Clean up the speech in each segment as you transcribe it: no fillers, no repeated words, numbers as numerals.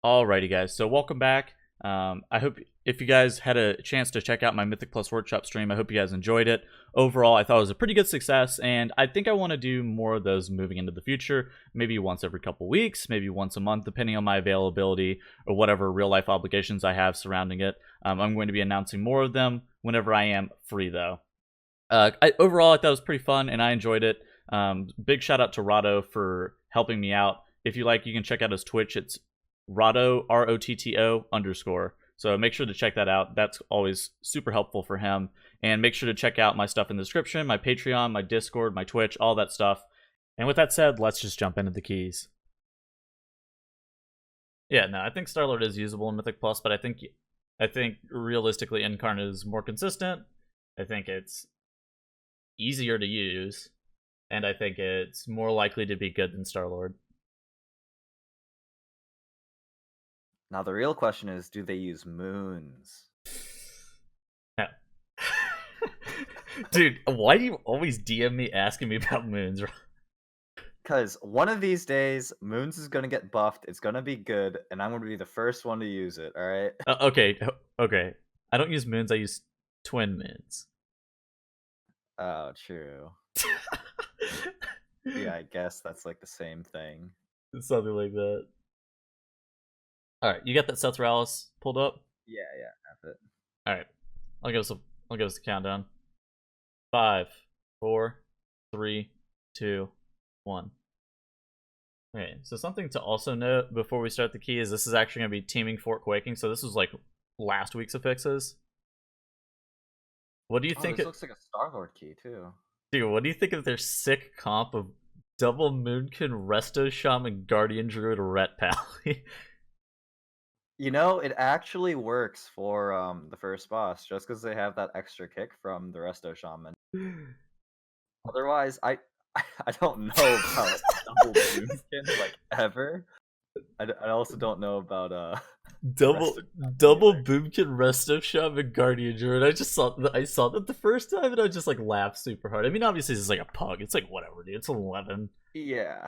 Alrighty, guys. So welcome back. I hope if you guys had a chance to check out my Mythic Plus Workshop stream, I hope you guys enjoyed it. Overall, I thought it was a pretty good success, and I think I want to do more of those moving into the future. Maybe once every couple weeks, maybe once a month, depending on my availability or whatever real life obligations I have surrounding it. I'm going to be announcing more of them whenever I am free, though. Overall, I thought it was pretty fun, and I enjoyed it. Big shout out to Rotto for helping me out. If you like, you can check out his Twitch. It's Rotto, ROTTO_. So make sure to check that out. That's always super helpful for him. And make sure to check out my stuff in the description, my Patreon, my Discord, my Twitch, all that stuff. And with that said, let's just jump into the keys. Yeah, no, I think Starlord is usable in Mythic Plus, but I think realistically Incarnate is more consistent. I think it's easier to use, and I think it's more likely to be good than Starlord. Now the real question is, do they use moons? No. Dude, why do you always DM me asking me about moons? Because one of these days, moons is gonna get buffed, it's gonna be good, and I'm gonna be the first one to use it, alright? Okay. I don't use moons, I use twin moons. Oh, true. Yeah, I guess that's like the same thing. Something like that. Alright, you got that Sethraliss pulled up? Yeah, have it. Alright. I'll give us a countdown. 5, 4, 3, 2, 1. Okay, so something to also note before we start the key is this is actually going to be teaming Fort Quaking, so this was like last week's affixes. What do you think? This looks like a Starlord key too. Dude, what do you think of their sick comp of double Moonkin, Resto Shaman, Guardian Druid, Ret Pally? You know, it actually works for the first boss, just because they have that extra kick from the Resto Shaman. Otherwise, I don't know about double Moonkin, like, ever. I also don't know about double Boomkin, Resto Shaman, Guardian Druid. I saw that the first time and I just like laughed super hard. I mean, obviously this is like a pug. It's like whatever, dude. It's 11. Yeah.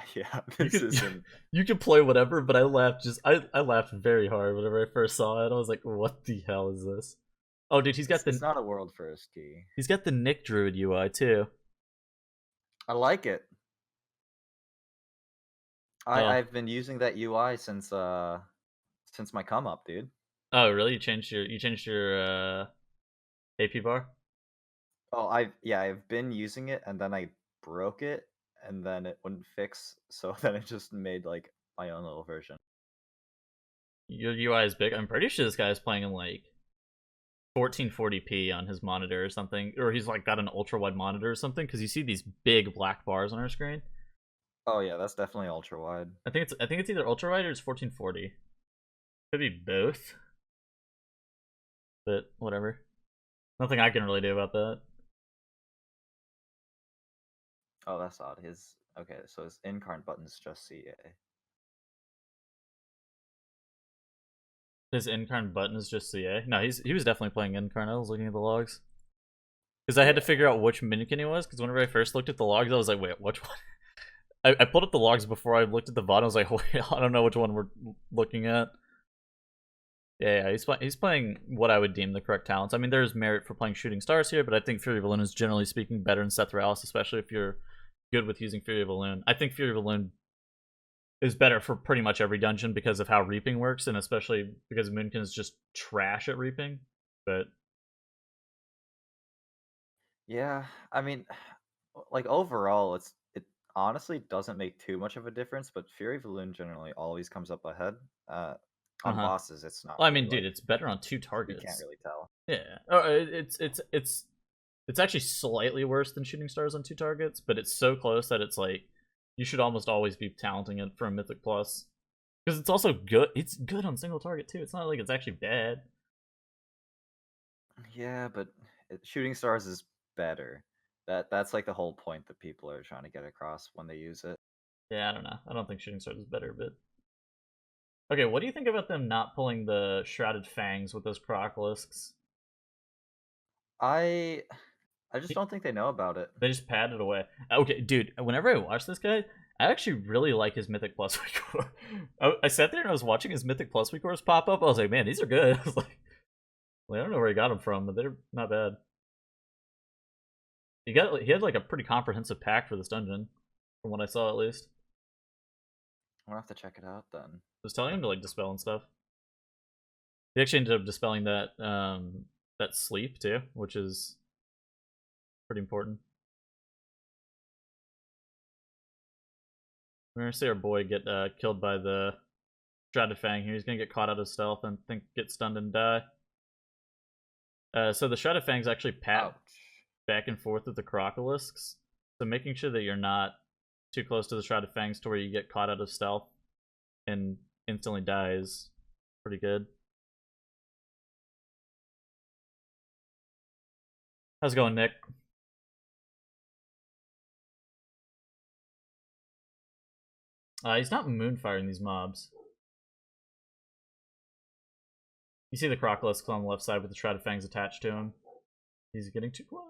You can play whatever, but I laughed very hard whenever I first saw it. I was like, what the hell is this? Oh, dude, it's not a world first key. He's got the Nick Druid UI too. I like it. I've been using that UI since my come up, dude. Oh, really? You changed your AP bar? Oh, I've been using it, and then I broke it, and then it wouldn't fix, so then it just made like my own little version. Your UI is big. I'm pretty sure this guy is playing in like 1440p on his monitor or something, or he's like got an ultra wide monitor or something, because you see these big black bars on our screen. Oh yeah, that's definitely ultra wide. I think it's either ultra wide or it's 1440. Could be both, but whatever. Nothing I can really do about that. Oh, that's odd. Okay, so his incarnate button's just CA. His incarnate button is just CA. No, he was definitely playing incarnate. I was looking at the logs because I had to figure out which minikin he was. Because whenever I first looked at the logs, I was like, wait, which one? I pulled up the logs before I looked at the VOD. I was like, wait, I don't know which one we're looking at. Yeah, he's playing what I would deem the correct talents. I mean, there's merit for playing Shooting Stars here, but I think Fury of Elune is generally speaking better than Sethraliss, especially if you're good with using Fury of Elune. I think Fury of Elune is better for pretty much every dungeon because of how Reaping works, and especially because Moonkin is just trash at Reaping. But yeah, I mean, like overall, it honestly doesn't make too much of a difference, but Fury of Elune generally always comes up ahead. On bosses, it's not. Well, I mean, dude, it's better on 2 targets. You can't really tell. Yeah, it's actually slightly worse than Shooting Stars on 2 targets, but it's so close that it's like you should almost always be talenting it from Mythic Plus, because it's also good. It's good on single target too. It's not like it's actually bad. Yeah, but Shooting Stars is better. That's like the whole point that people are trying to get across when they use it. Yeah, I don't know. I don't think Shooting Stars is better, but okay. What do you think about them not pulling the Shrouded Fangs with those Crocolisks? I just don't think they know about it. They just padded away. Okay, dude, whenever I watch this guy, I actually really like his Mythic Plus weak I sat there and I was watching his Mythic Plus weak pop up. I was like, man, these are good. I was like, well, I don't know where he got them from, but they're not bad. He had like a pretty comprehensive pack for this dungeon, from what I saw at least. I'll have to check it out then. I was telling him to like dispel and stuff. He actually ended up dispelling that that sleep too, which is pretty important. We're gonna see our boy get killed by the Stratafang here. He's gonna get caught out of stealth and get stunned and die. So the Stratafang's actually pat back and forth with the Crocolisk's. So making sure that you're not too close to the Stratafangs to where you get caught out of stealth and instantly die is pretty good. How's it going, Nick? He's not moonfiring these mobs. You see the Crocolisk on the left side with the Stratafangs attached to him. He's getting too close.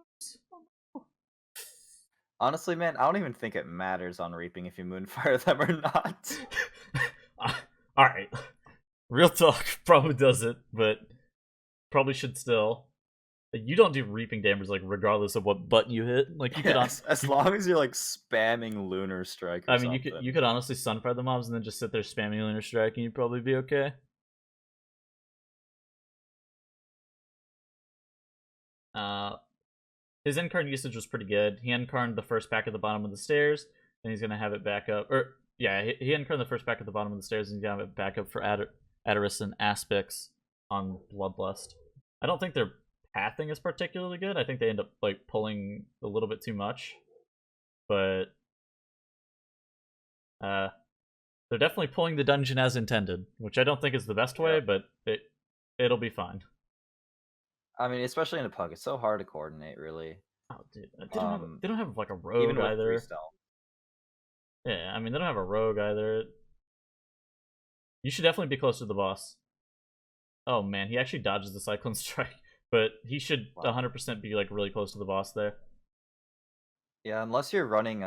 Honestly, man, I don't even think it matters on Reaping if you moonfire them or not. Alright. Real talk, probably doesn't, but probably should still. You don't do Reaping damage like regardless of what button you hit. Like you could as long as you're like spamming Lunar Strike. Or something. you could honestly Sunfire the mobs and then just sit there spamming Lunar Strike and you'd probably be okay. His Incarn usage was pretty good. He Incarned the first pack at the bottom of the stairs, and he's gonna have it back up. Or yeah, he Incarned the first pack at the bottom of the stairs, and he's gonna have it back up for Adderus and Aspects on Bloodlust. I don't think their pathing is particularly good. I think they end up like pulling a little bit too much, but they're definitely pulling the dungeon as intended, which I don't think is the best way, but it'll be fine. I mean, especially in a puck, it's so hard to coordinate, really. Oh, dude, they don't have like a rogue even either. Yeah, I mean they don't have a rogue either. You should definitely be close to the boss. Oh man, he actually dodges the Cyclone Strike, but he should 100% be like really close to the boss there. Yeah, unless you're running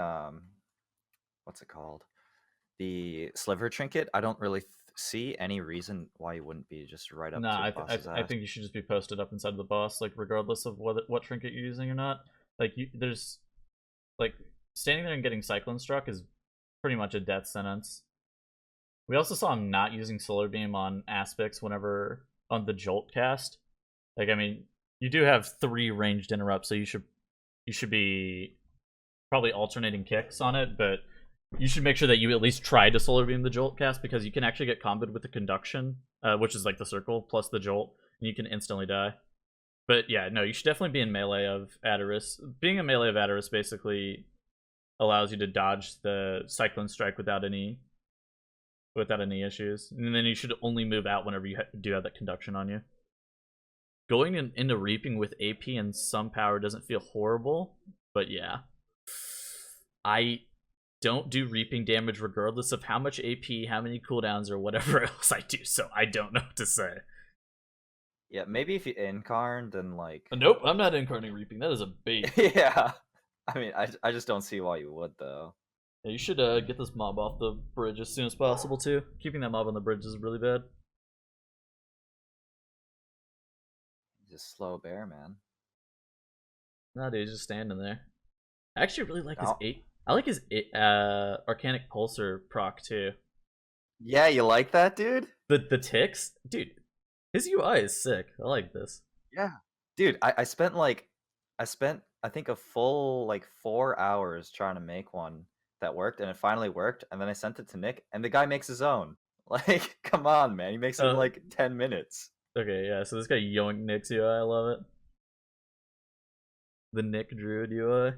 what's it called? The Sliver Trinket. I don't really see any reason why you wouldn't be just right up to the boss's I think you should just be posted up inside of the boss, like regardless of what trinket you're using or not. Like there's like standing there and getting Cyclone Struck is pretty much a death sentence. We also saw him not using Solar Beam on Aspects whenever on the Jolt cast. Like I mean, you do have 3 ranged interrupts, so you should be probably alternating kicks on it, but you should make sure that you at least try to Solar Beam the Jolt cast, because you can actually get comboed with the Conduction, which is like the circle, plus the Jolt, and you can instantly die. But yeah, no, you should definitely be in melee of Adderus. Being a melee of Adderus basically allows you to dodge the Cyclone Strike without any issues. And then you should only move out whenever you do have that Conduction on you. Going into Reaping with AP and some power doesn't feel horrible, but yeah. I don't do Reaping damage regardless of how much AP, how many cooldowns, or whatever else I do, so I don't know what to say. Yeah, maybe if you Incarn, then like... Nope, I'm not Incarning Reaping. That is a bait. Yeah. I mean, I just don't see why you would, though. Yeah, you should get this mob off the bridge as soon as possible, too. Keeping that mob on the bridge is really bad. He's a slow bear, man. Nah, dude, he's just standing there. I actually really like his 8. I like his Arcanic Pulsar proc, too. Yeah, you like that, dude? The ticks? Dude, his UI is sick. I like this. Yeah. Dude, I spent I think a full like 4 hours trying to make one that worked, and it finally worked, and then I sent it to Nick, and the guy makes his own. Like, come on, man. He makes it in like 10 minutes. Okay, yeah, so this guy yoinked Nick's UI, I love it. The Nick Druid UI.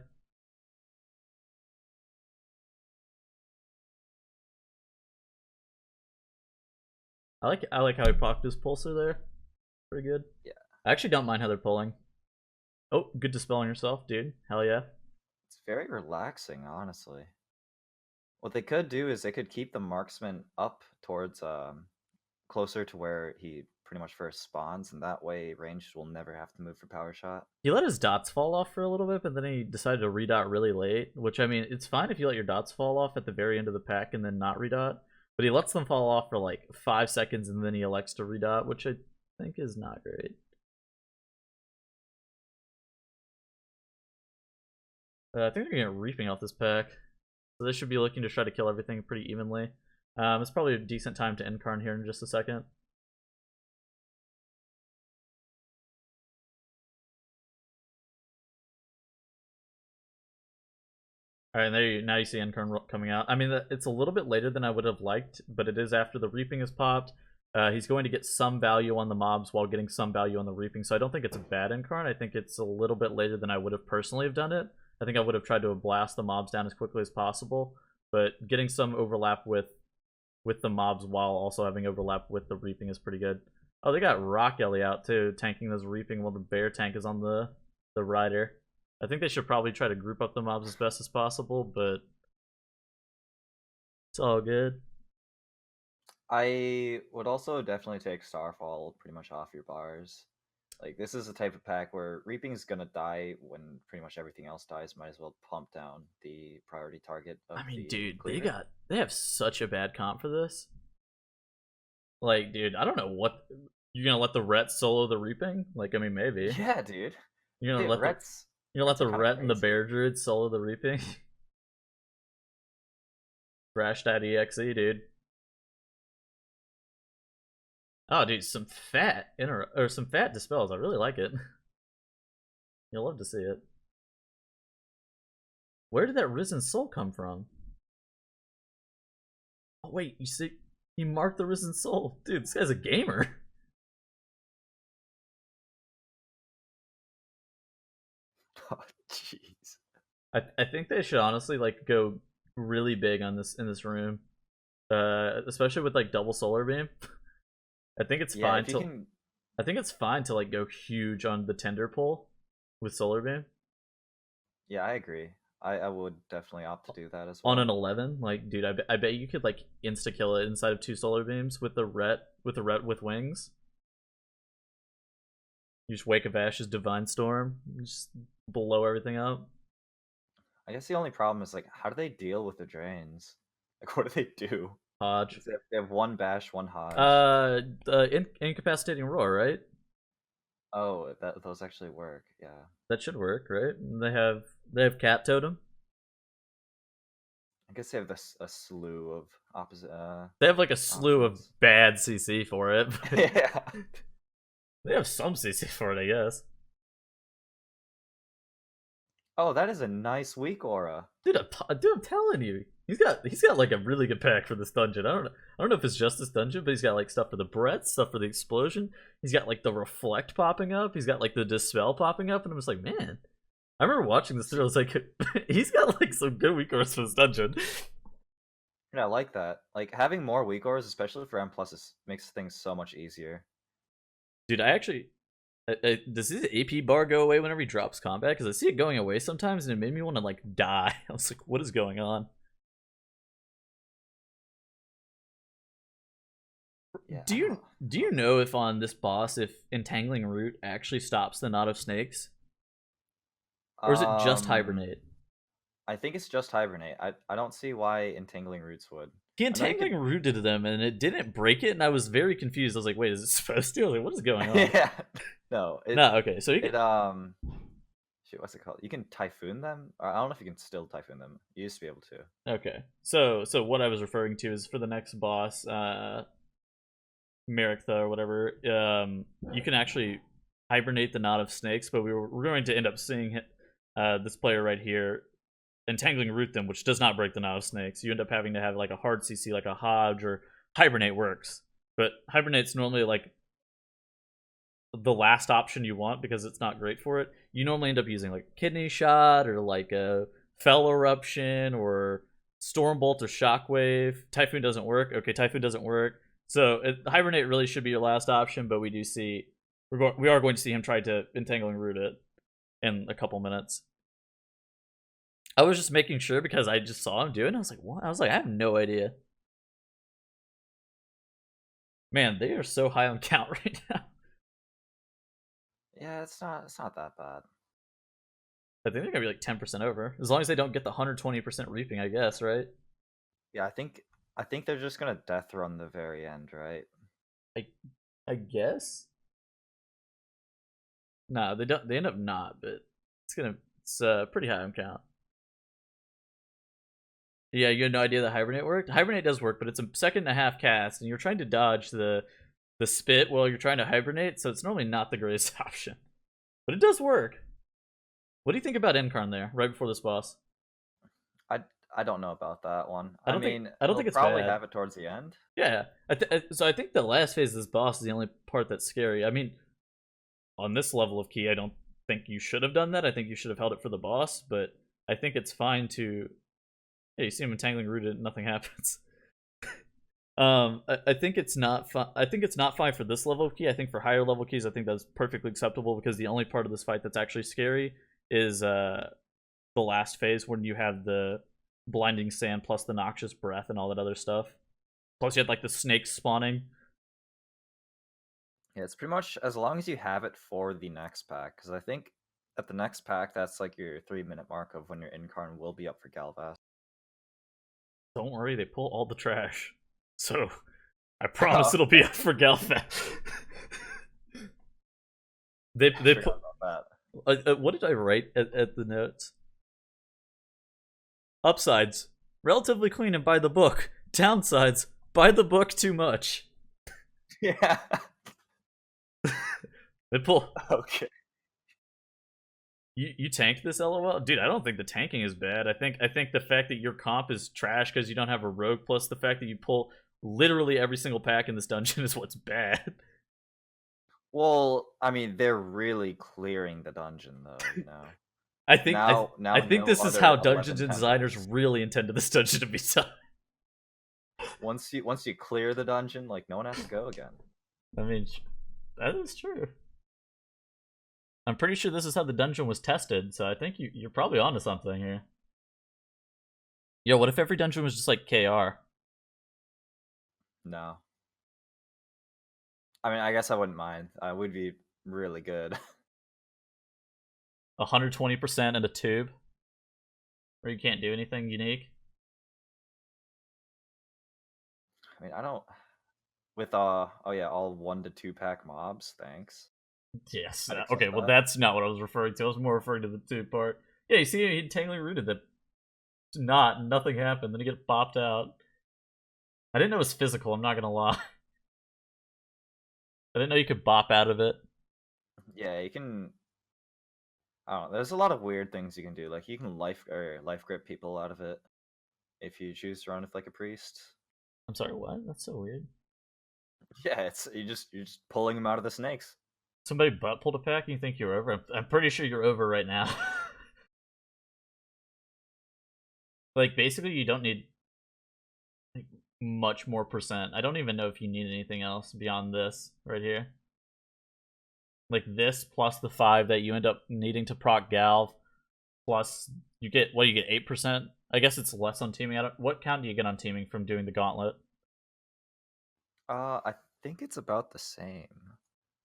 I like how he popped his pulsar there. Pretty good. Yeah. I actually don't mind how they're pulling. Oh, good dispelling yourself, dude. Hell yeah. It's very relaxing, honestly. What they could do is they could keep the marksman up towards closer to where he pretty much first spawns, and that way ranged will never have to move for power shot. He let his dots fall off for a little bit, but then he decided to redot really late, which, I mean, it's fine if you let your dots fall off at the very end of the pack and then not redot, but he lets them fall off for like 5 seconds and then he elects to redot, which I think is not great. I think they're getting reaping off this pack, so they should be looking to try to kill everything pretty evenly. It's probably a decent time to end Karn here in just a second. All right, and now you see Enkarn coming out. I mean, it's a little bit later than I would have liked, but it is after the Reaping is popped. He's going to get some value on the mobs while getting some value on the Reaping, so I don't think it's a bad Enkarn. I think it's a little bit later than I would have personally have done it. I think I would have tried to blast the mobs down as quickly as possible, but getting some overlap with the mobs while also having overlap with the Reaping is pretty good. Oh, they got Rock Ellie out too, tanking this Reaping while the Bear tank is on the Rider. I think they should probably try to group up the mobs as best as possible, but it's all good. I would also definitely take Starfall pretty much off your bars. Like, this is a type of pack where Reaping is gonna die when pretty much everything else dies. Might as well pump down the priority target of I mean, the dude, cleaver. they have such a bad comp for this. Like, dude, I don't know what you're gonna let the Ret solo the Reaping. Like, I mean, maybe Yeah, dude. you're gonna Dude, let the Rets Let Rets are the kind of Ret and the crazy. Bear Druid solo the Reaping. Crash that EXE, dude. Oh, dude, some fat some fat dispels. I really like it. You'll love to see it. Where did that Risen Soul come from? Oh wait, you see, he marked the Risen Soul, dude. This guy's a gamer. Oh, jeez. I think they should honestly like go really big on this in this room, especially with like double solar beam. I think it's Yeah, fine if you to can. I think it's fine to like go huge on the tender pull with solar beam Yeah, I agree. I would definitely opt to do that as on well. an 11. Like, dude, I bet you could like insta kill it inside of 2 solar beams with the ret with wings. You just wake of Ash's Divine Storm, just blow everything up. I guess the only problem is, like, how do they deal with the drains? Like, what do they do? Hodge. They have one bash, one Hodge. Incapacitating roar, right? Oh, those actually work. Yeah. That should work, right? They have cat totem. I guess they have a slew of opposite They have like a slew of options. bad CC for it, but Yeah. they have some CC for it, I guess. Oh, that is a nice weak aura. Dude, I'm telling you, he's got like a really good pack for this dungeon. I don't know if it's just this dungeon, but he's got like stuff for the breath, stuff for the explosion. He's got like the reflect popping up. He's got like the dispel popping up, and I'm just like, man. I remember watching this through. I was like, he's got like some good weak auras for this dungeon. Yeah, I like that. Like, having more weak auras, especially for M pluses, makes things so much easier. Dude, I actually does his AP bar go away whenever he drops combat? Because I see it going away sometimes, and it made me want to like die. I was like, what is going on? Yeah. Do you know if on this boss if entangling root actually stops the knot of snakes, or is it just Um, hibernate? I think it's just hibernate. I don't see why entangling roots would. He I know you entangling could. rooted them, and it didn't break it, and I was very confused. I was like, wait, is it supposed to? I was like, what is going on? Yeah. No, No, okay, so you can. it shoot, what's it called? You can typhoon them. Or I don't know if you can still typhoon them. You used to be able to. Okay, so what I was referring to is for the next boss, Merriktha or whatever, you can actually hibernate the knot of snakes, but we're going to end up seeing this player right here entangling root them, which does not break the knot of snakes. You end up having to have like a hard CC, like a Hodge or hibernate works, but hibernate's normally like the last option you want because it's not great for it. You normally end up using like kidney shot or like a fell eruption or stormbolt or shockwave. Typhoon doesn't work. Okay, typhoon doesn't work. So hibernate really should be your last option, but we do see we are going to see him try to entangling root it in a couple minutes. I was just making sure because I just saw him do it and I was like, what? I was like, I have no idea. Man, they are so high on count right now. Yeah, it's not that bad. I think they're gonna be like 10% over, as long as they don't get the 120% reaping, I guess, right? Yeah, I think they're just gonna death run the very end, right? I I guess. No, they don't. They end up not, but it's pretty high on count. Yeah, you had no idea that hibernate worked. Hibernate does work, but it's a second and a half cast, and you're trying to dodge the spit while you're trying to hibernate, so it's normally not the greatest option. But it does work. What do you think about Incarn there, right before this boss? I I don't know about that one. I I don't think mean, I don't he'll think it's probably bad. have it towards the end. Yeah, so I think the last phase of this boss is the only part that's scary. I mean, on this level of key, I don't think you should have done that. I think you should have held it for the boss, but I think it's fine to. Yeah, you see him entangling rooted, and nothing happens. I think it's not fun. I think it's not fine for this level of key. I think for higher level keys, I think that's perfectly acceptable because the only part of this fight that's actually scary is the last phase when you have the blinding sand plus the noxious breath and all that other stuff. Plus, you had like the snakes spawning. Yeah, it's pretty much as long as you have it for the next pack, because I think at the next pack that's like your 3 minute mark of when your Incarn will be up for Galvas. Don't worry, they pull all the trash. So I promise it'll be up for Galfat. They put. About that. What did I write at the notes? Upsides, relatively clean and by the book. Downsides, by the book too much. Yeah. They pull. Okay. You tanked this, LOL, dude. I don't think the tanking is bad. I think the fact that your comp is trash because you don't have a rogue, plus the fact that you pull literally every single pack in this dungeon is what's bad. Well, I mean, they're really clearing the dungeon, though. You know. I Now, think no this is other how dungeons 11 designers temples. really intended this dungeon to be done. Once you clear the dungeon, like no one has to go again. I mean, that is true. I'm pretty sure this is how the dungeon was tested, so I think you're probably onto something here. Yo, what if every dungeon was just like KR? No. I mean, I guess I wouldn't mind. I would be really good. 120% in a tube? Where you can't do anything unique? I mean, I don't. With oh yeah, all 1 to 2 pack mobs. Thanks. Yes. I'd Okay, accept well that. that's not what I was referring to. I was more referring to the tube part. Yeah, you see he tangly rooted that nothing happened, then he get bopped out. I didn't know it was physical, I'm not gonna lie. I didn't know you could bop out of it. Yeah, you can. I don't know. There's a lot of weird things you can do. Like you can life grip people out of it if you choose to run with like a priest. I'm sorry, what? That's so weird. Yeah, you're just pulling them out of the snakes. Somebody butt pulled a pack and you think you're over? I'm pretty sure you're over right now. Like, basically, you don't need like, much more percent. I don't even know if you need anything else beyond this right here. Like, this plus the 5 that you end up needing to proc Galv, plus you get, what, you get 8%? I guess it's less on teaming. What count do you get on teaming from doing the gauntlet? I think it's about the same.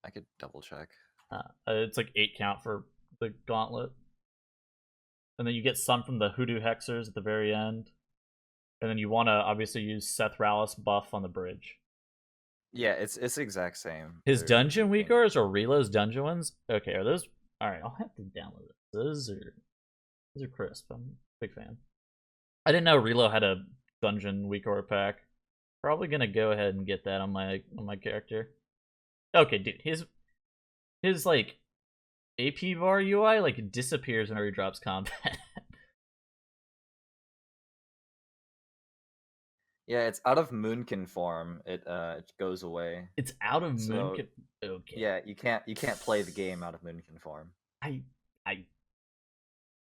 I could double check. It's like 8 count for the gauntlet. And then you get some from the Hoodoo Hexers at the very end. And then you want to obviously use Sethraliss buff on the bridge. Yeah, it's the exact same. His dungeon weakers or Relo's dungeon ones? Okay, are those... Alright, I'll have to download it. Those are crisp. I'm a big fan. I didn't know Relo had a dungeon weaker pack. Probably gonna go ahead and get that on my character. Okay, dude, his like AP bar UI like disappears whenever he drops combat. Yeah, it's out of Moonkin form. It goes away. It's out of So Moon. Okay. yeah, you can't play the game out of Moonkin form. I I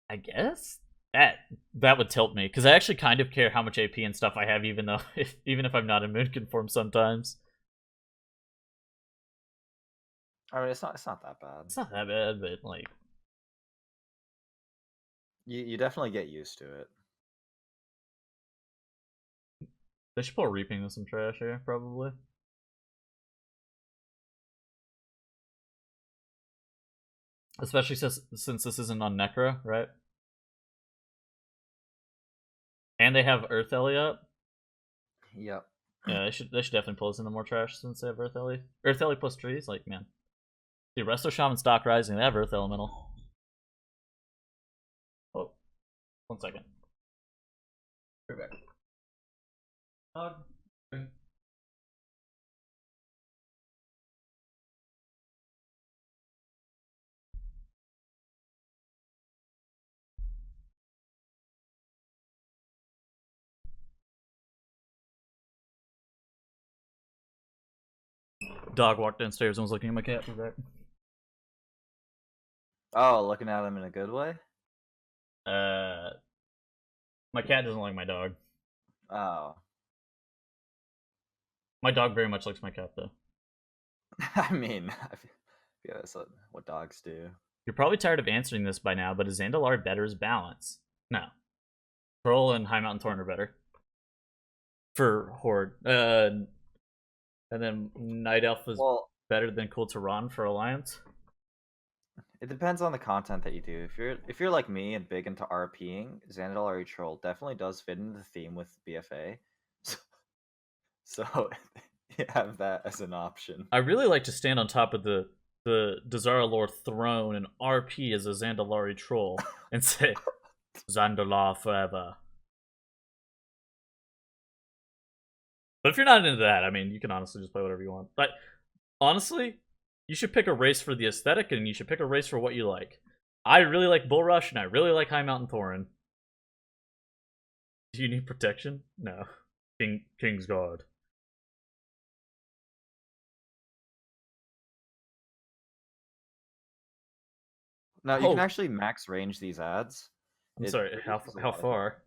I guess that would tilt me because I actually kind of care how much AP and stuff I have, even though even if I'm not in Moonkin form sometimes. I mean, it's not that bad. It's not that bad, but like You definitely get used to it. they should pull reaping with some trash here, probably. Especially since this isn't on Necro, right? And they have Earth Ellie up. Yep. Yeah, they should definitely pull us into more trash since they have Earth Ellie. Earth Ellie plus trees, like man. Dude, Resto Shaman Stock Rising, they have Earth Elemental. Oh, 1 second. Be back. Dog. Dog walked downstairs and was looking at my cat. Be back. Oh, looking at him in a good way? My cat doesn't like my dog. Oh. My dog very much likes my cat, though. I mean, I feel that's what dogs do. You're probably tired of answering this by now, but is Zandalar better as balance? No. Troll and High Mountain Torrent are better. For Horde. And then Night Elf is better than Kul'Tiran for Alliance? It depends on the content that you do. If you're like me and big into RPing, Zandalar Troll definitely does fit into the theme with BFA. So you have that as an option. I really like to stand on top of the Dazar'alor throne and RP as a Zandalari troll and say, Zandalar forever. But if you're not into that, I mean, you can honestly just play whatever you want. But honestly, you should pick a race for the aesthetic, and you should pick a race for what you like. I really like Bull Rush, and I really like High Mountain Thorin. Do you need protection? No. King's Guard. No, you can actually max range these ads. I'm sorry, how far?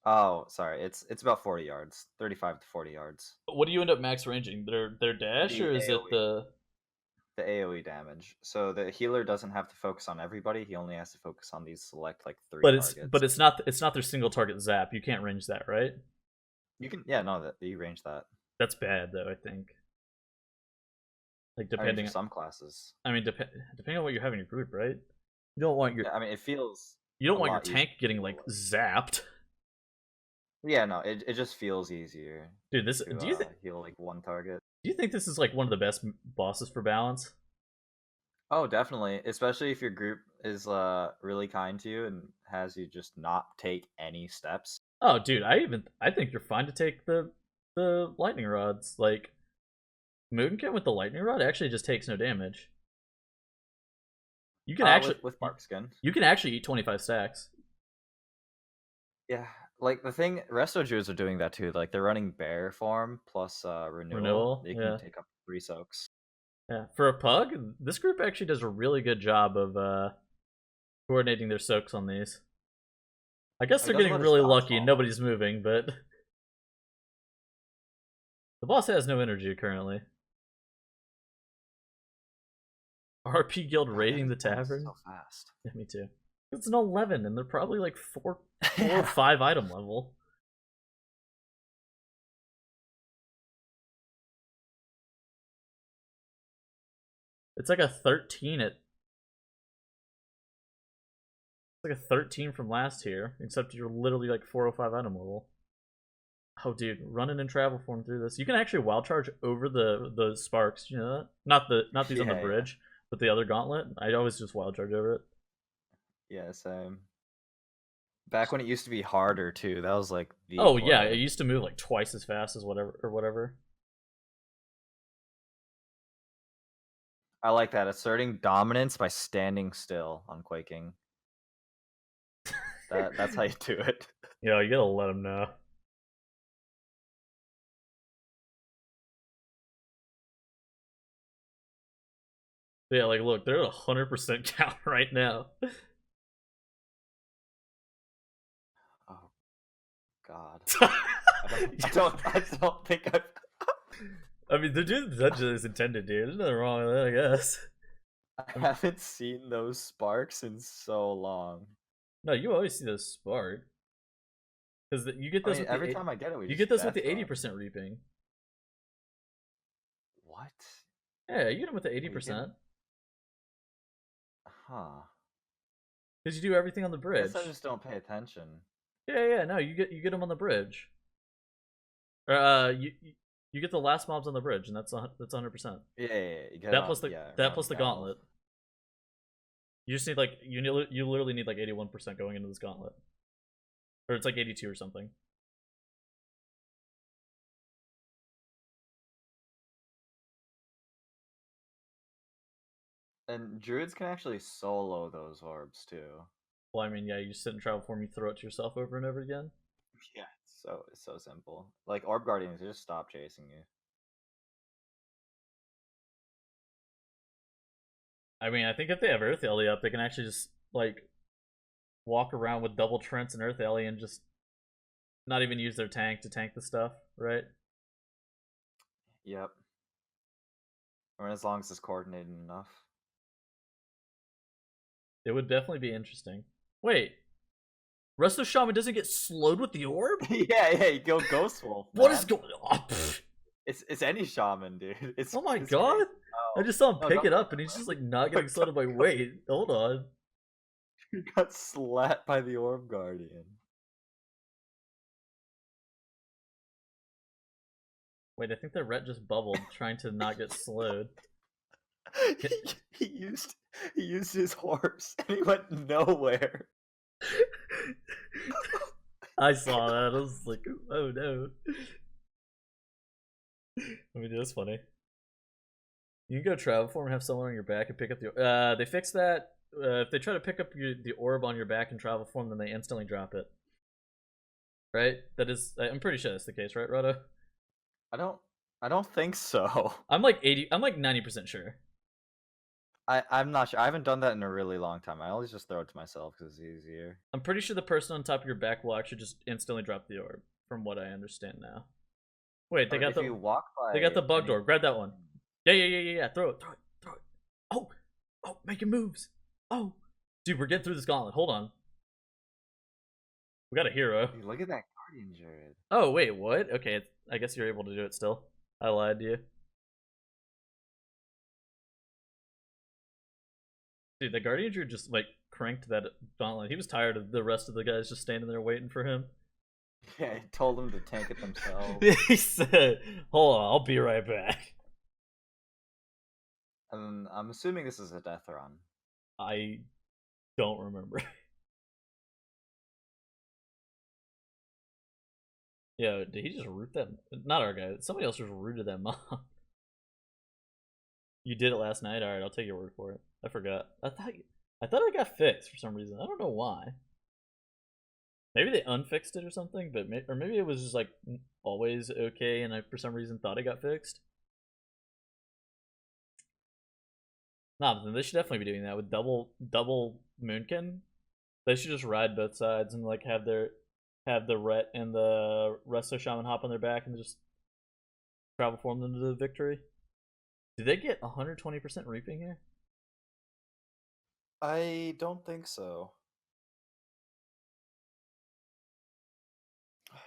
Oh, sorry. It's about 40 yards, 35 to 40 yards. What do you end up max ranging? Their dash, or is it the AoE damage? So the healer doesn't have to focus on everybody. He only has to focus on these select like 3 targets. But it's not their single target zap. You can't range that, right? You can, yeah, no, that you range that. That's bad though, I think. Like depending on some classes. I mean, depending on what you have in your group, right? You don't want your. Yeah, I mean, it feels. You don't want your tank getting like zapped. Yeah, no, it just feels easier. Dude, this to, do you heal like 1 target? Do you think this is like one of the best bosses for balance? Oh, definitely. Especially if your group is really kind to you and has you just not take any steps. Oh, dude, I think you're fine to take the lightning rods. Like Moonkin with the lightning rod actually just takes no damage. You can actually with Bark Skin. You can actually eat 25 stacks. Yeah, like the thing, Resto Druids are doing that too. Like they're running Bear form plus renewal. They can take up 3 soaks. Yeah, for a pug, this group actually does a really good job of coordinating their soaks on these. I guess they're getting really lucky and nobody's moving, but the boss has no energy currently. RP Guild raiding the tavern. So fast. Yeah, me too. It's an 11, and they're probably like 4 or 5 item level. It's like a 13 at. It's like a 13 from last year, except you're literally like 405 item level. Oh, dude, running in travel form through this. You can actually wild charge over the sparks. You know that? Not these on the bridge, but the other gauntlet. I always just wild charge over it. Yeah, same. Back when it used to be harder too. That was like the. Oh yeah, it used to move like twice as fast as whatever. I like that, asserting dominance by standing still on quaking. That's how you do it. Yeah, you gotta let them know. Yeah, like look, they're at 100% count right now. Oh God. I don't think I've. I mean, they're doing the dungeon as intended, dude. There's nothing wrong with that, I guess. I haven't seen those sparks in so long. No, you always see those spark. Because you get those every time I get it, you get those with the 80% reaping. What? Yeah, you get them with the 80%. Huh. Because you do everything on the I bridge. guess I just don't pay attention. Yeah. No, you get them on the bridge. You get the last mobs on the bridge, and that's 100%. Yeah. You get That on, plus the yeah, that on plus the battles. gauntlet. You just need like you literally need like 81% going into this gauntlet, or it's like 82 or something. And druids can actually solo those orbs too. Well, I mean, yeah, you sit in travel form, you throw it to yourself over and over again. Yeah. It's so simple. Like orb guardians, they just stop chasing you. I mean, I think if they have Earth Ellie up, they can actually just like walk around with double Trents and Earth Ellie and just not even use their tank to tank the stuff, right? Yep. Or as long as it's coordinated enough. It would definitely be interesting. Wait, Resto Shaman doesn't get slowed with the orb? Yeah, you go Ghost Wolf. What Man. is going on? It's any shaman, dude. It's Oh my it's god! crazy. Oh. I just saw him No, pick it don't- up and he's just like not getting slowed by weight. Hold on. He got slapped by the orb guardian. Wait, I think the ret just bubbled, trying to not get slowed. he used his horse and he went nowhere. I saw that. I was like, oh no. I mean, that's funny. You can go travel form and have someone on your back and pick up the. They fixed that. If they try to pick up the orb on your back in travel form, then they instantly drop it. Right? That is. I'm pretty sure that's the case, right, Rotto? I don't think so. I'm like 80. I'm like 90% sure. I'm not sure. I haven't done that in a really long time. I always just throw it to myself because it's easier. I'm pretty sure the person on top of your back will actually just instantly drop the orb, from what I understand now. Wait, they got if you walk by they got the bug any- door. Grab that one. Yeah. Throw it. Oh, making moves. Oh, dude, we're getting through this gauntlet. Hold on. We got a hero. Dude, look at that guardian druid. Oh wait, what? Okay, I guess you're able to do it still. I lied to you. Dude, the Guardian Druid just like cranked that gauntlet. He was tired of the rest of the guys just standing there waiting for him. Yeah, I told them to tank it themselves. He said, "Hold on, I'll be right back." And I'm assuming this is a death run. I don't remember. Yeah, did he just root that? Not our guy. Somebody else just rooted that mob. You did it last night. All right, I'll take your word for it. I forgot. I thought it got fixed for some reason. I don't know why. Maybe they unfixed it or something, but or maybe it was just like always okay, and I for some reason thought it got fixed. Nah, but they should definitely be doing that with double Moonkin. They should just ride both sides and like have the Ret and the Resto Shaman hop on their back and just travel form them to the victory. Did they get 120% reaping here? I don't think so.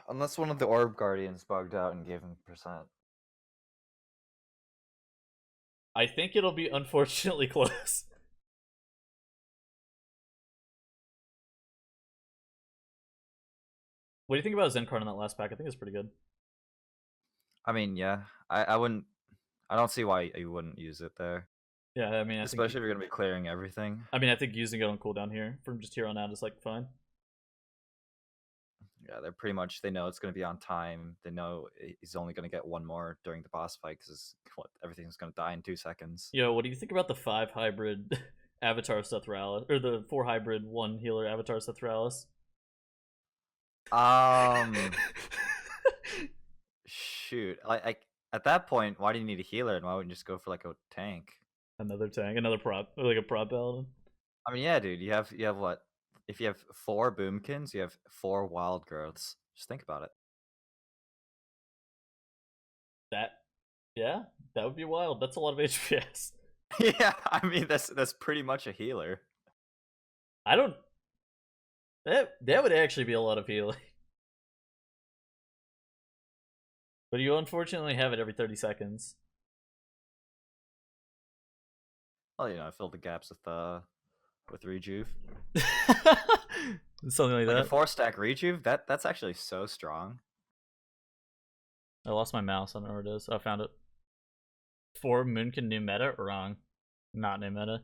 Unless one of the orb guardians bugged out and gave him percent. I think it'll be unfortunately close. What do you think about Zencard in that last pack? I think it's pretty good. I mean, yeah, I wouldn't. I don't see why you wouldn't use it there. Yeah, I mean, especially if you're gonna be clearing everything. I mean, I think using it on cooldown here from just here on out is like fine. Yeah, they're pretty much. They know it's gonna be on time. They know he's only gonna get one more during the boss fight because everything's gonna die in 2 seconds. Yo, what do you think about the 5 hybrid Avatar Sethraliss or the 4 hybrid 1 healer Avatar Sethraliss? Shoot, like at that point, why do you need a healer, and why wouldn't you just go for like a tank? Another tank, another prop, like a prop paladin. I mean, yeah, dude, you have what? If you have 4 boomkins, you have 4 wild growths. Just think about it. Yeah, that would be wild. That's a lot of HPS. Yeah, I mean that's pretty much a healer. I don't. That would actually be a lot of healing. But you unfortunately have it every 30 seconds. Well, fill the gaps with with Rejuve. Something like Like that. a 4-stack Rejuve, that's actually so strong. I lost my mouse. I don't know where it is. Oh, I found it. 4 Moonkin new meta? Wrong. Not new meta.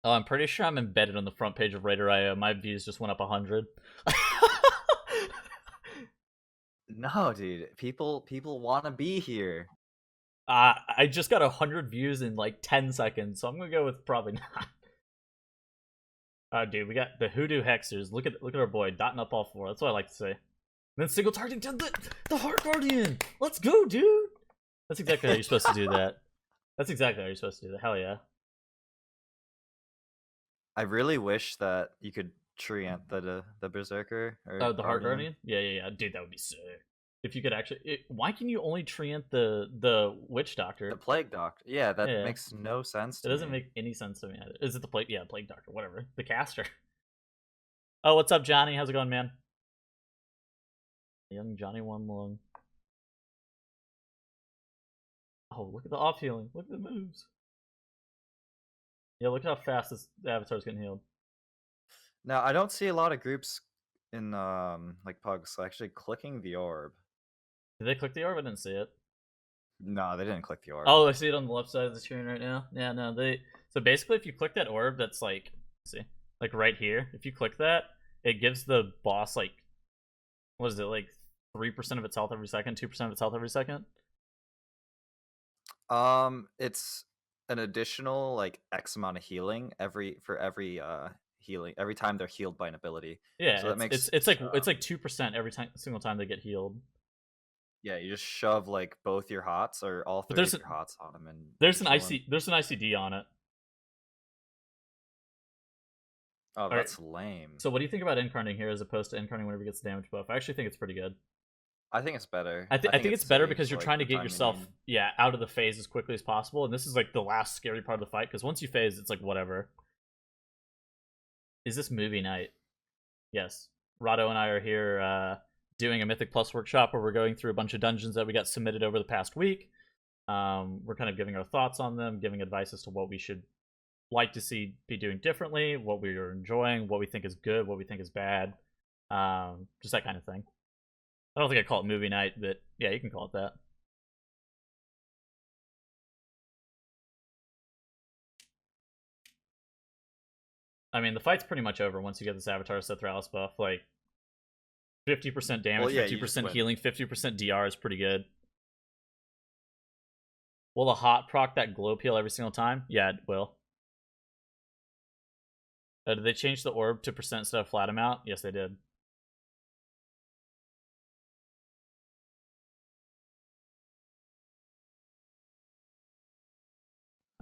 Oh, I'm pretty sure I'm embedded on the front page of Raider.io. My views just went up 100. No, dude. People want to be here. I just got 100 views in like 10 seconds, so I'm gonna go with probably not. Oh, dude, we got the Hoodoo Hexers. Look at our boy dotting up all 4. That's what I like to say. And then single targeting to the Heart Guardian. Let's go, dude. That's exactly how you're supposed to do that. That's exactly how you're supposed to do that. Hell yeah. I really wish that you could treant the Berserker or The Heart Guardian? Yeah. Dude, that would be sick. If you could actually, why can you only treant the Witch Doctor? The Plague Doctor. Yeah, that makes no sense to me. It doesn't make any sense to me either. Is it the Plague? Yeah, Plague Doctor, whatever. The caster. Oh, what's up, Johnny? How's it going, man? Young Johnny One Lung. Oh, look at the off healing. Look at the moves. Yeah, look at how fast this avatar's getting healed. Now, I don't see a lot of groups in like pugs actually clicking the orb. Did they click the orb? I didn't see it. No, they didn't click the orb. Oh, I see it on the left side of the screen right now. Yeah, no, they. So basically, if you click that orb, that's like, see, like right here. If you click that, it gives the boss like, what is it, like 3% of its health every second, 2% of its health every second. It's an additional like X amount of healing for every healing every time they're healed by an ability. Yeah, so that makes it's like 2% every single time they get healed. Yeah, you just shove like both your hots or all 3 of your hots on them, and there's an ICD on it. Oh, that's lame. So what do you think about incarnating here as opposed to incarnating whenever it gets the damage buff? I actually think it's pretty good. I think it's better. I think it's better because you're trying to get yourself out of the phase as quickly as possible, and this is like the last scary part of the fight because once you phase, it's like whatever. Is this movie night? Yes. Rotto and I are here doing a Mythic Plus workshop where we're going through a bunch of dungeons that we got submitted over the past week. We're kind of giving our thoughts on them, giving advice as to what we should like to see be doing differently, what we are enjoying, what we think is good, what we think is bad, just that kind of thing. I don't think I call it movie night, but yeah, you can call it that. I mean, the fight's pretty much over once you get this Avatar Sethraliss buff. Like, 50% damage, 50% healing, 50% DR is pretty good. Will the hot proc that glow peel every single time? Yeah, it will. Did they change the orb to percent instead of flat amount? Yes, they did.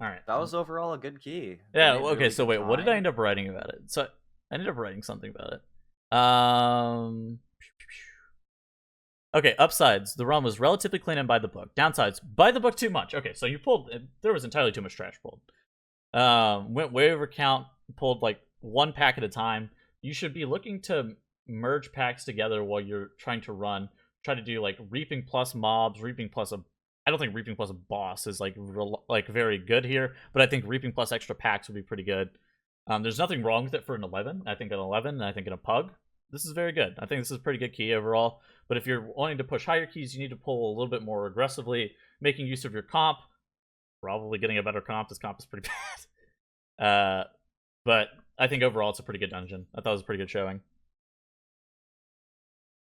Alright. That was overall a good key. Yeah, okay, really so wait, what did I end up writing about it? So, I ended up writing something about it. Okay, upsides. The run was relatively clean and by the book. Downsides, by the book too much. Okay, so you pulled, there was entirely too much trash pulled. Went way over count, pulled like 1 pack at a time. You should be looking to merge packs together while you're trying to run. Try to do like reaping plus mobs, reaping plus a... I don't think reaping plus a boss is like very good here, but I think reaping plus extra packs would be pretty good. There's nothing wrong with it for an 11. I think an 11, and I think in a pug, this is very good. I think this is a pretty good key overall. But if you're wanting to push higher keys, you need to pull a little bit more aggressively, making use of your comp. Probably getting a better comp. This comp is pretty bad. But I think overall it's a pretty good dungeon. I thought it was a pretty good showing.